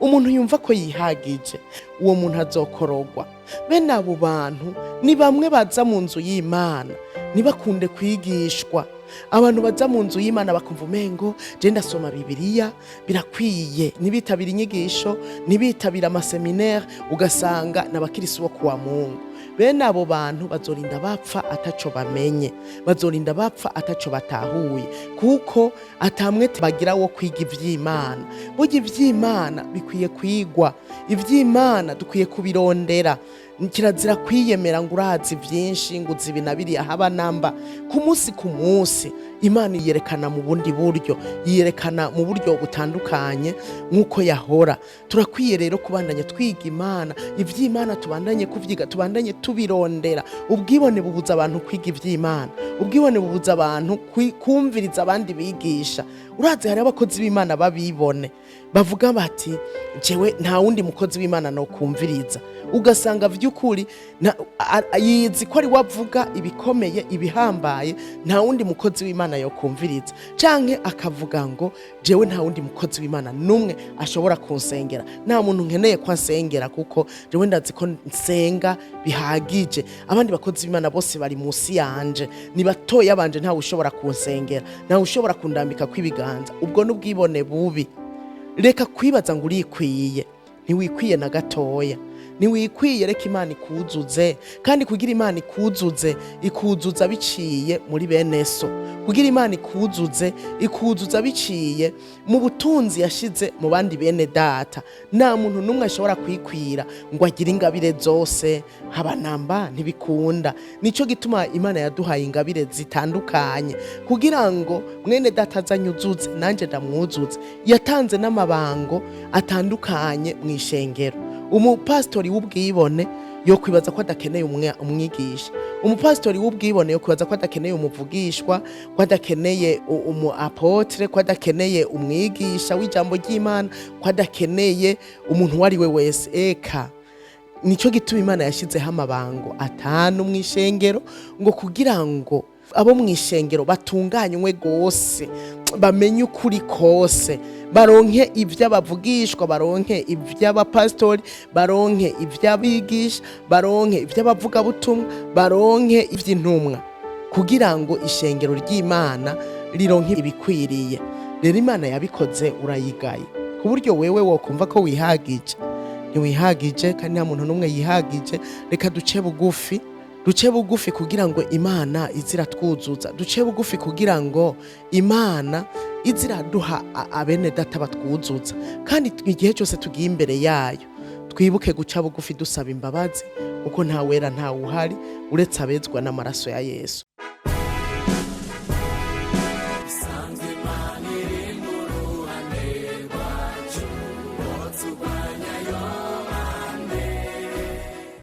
umuntu yumva ko yihagije, uwo muntu azokorogwa. Bene abo bantu ni bamwe baza mu nzu y'Imana ntibakunde kwigishwa. Abantu baza mu nzu y'Imana bakumva umengo je ndasoma Bibiliya birakwiye, ntibitabira inyigisho, ntibitabira amaseminaire, ugasanga n'abakirisi bo kuwa Mungu. Bene abo bantu bazorinda bapfa ataco bamenye, bazorinda bapfa ataco batahuye, kuko atamwe bagira wo kwiga ivy'Imana. Burya ivy'Imana bikwiye kwigwa, ivy'Imana dukwiye kubirondera. Kirazira kwiyemera ngo urazi vyinshi ngo uzi binabiriya haba namba. Ku munsi Imana yerekana mu bundi buryo, yerekana mu buryo butandukanye nk'uko yahora. Turakwiye rero kubandanya twiga Imana, ivy'Imana tubandanye kuvyiga, tubandanye tubirondera. Ubwibone bubuza abantu kwiga ivy'Imana, ubwibone bubuza abantu kumviriza abandi bigisha. Urazi hari abakozi b'Imana babibone bavuga bati jewe nta wundi mukozi w'Imana no kumviriza, ugasanga vy'ukuri yizi ko ari wavuga ibikomeye ibihambaye, nta wundi mukozi w'Imana yo kumviriza. Canke akavuga ngo jewe nta wundi mukozi w'Imana numwe ashobora kunsengera, nta muntu nkeneye kwa nsengera kuko jewe ndazi ko nsenga bihagije, abandi bakozi b'Imana bose bari musi yanje, ni batoya banje nta ushobora kunsengera, nta ushobora kundambika kw'ibiganza. Ubwo n'ubwibone bubi. Reka kwibaza ngo urikwiye, ntiwikwiye na gatoya, ntiwikwiye. Reka Imana ikuzuze, kandi kugira Imana ikuzuze ikuzuza biciye muri bene so. Kugira Imana ikuzuza biciye mu butunzi yashize mu bandi bene data. Nta muntu numwe ashobora kwikwira ngo agire ingabire zose, haba namba ntibikunda. Nico gituma Imana yaduhaye ingabire zitandukanye kugira ngo mwene data azanyuzuze nanje ndamwuzuze. Yatanze n'amabango atandukanye mu ishengero. Umupastori w'ubwibone yo kwibaza ko adakeneye umwigisha, umupastori w'ubwibone yo kwibaza ko adakeneye umuvugishwa, ko adakeneye apotre, ko adakeneye umwigisha w'ijambo ry'Imana, ko adakeneye umuntu wari we wese. Eka nico gituma Imana yashizeho amabango 5 mu ishengero ngo kugira ngo abo mu ishengero batunganywe gose, bamenye ukuri kose, baronke ivy'abavugishwa, baronke ivy'abapastori, baronke ivy'abigisha, baronke ivy'abavuga butumwa, baronke ivy'intumwa, kugira ngo ishengero ry'Imana rironke ibikwiriye. Rero Imana yabikoze urayigaye, ku buryo wewe wokumva ko wihagije. Ntiwihagije, kandi nta muntu numwe yihagije. Reka duce bugufi kugira ngo Imana izira twuzuza, duce bugufi kugira ngo Imana izira duha abene data batwuzuza. Kandi igihe cyose tugiye imbere yayo twibuke guca bugufi dusaba imbabazi, kuko nta wera nta uhari uretse abezwa n'amaraso ya Yesu.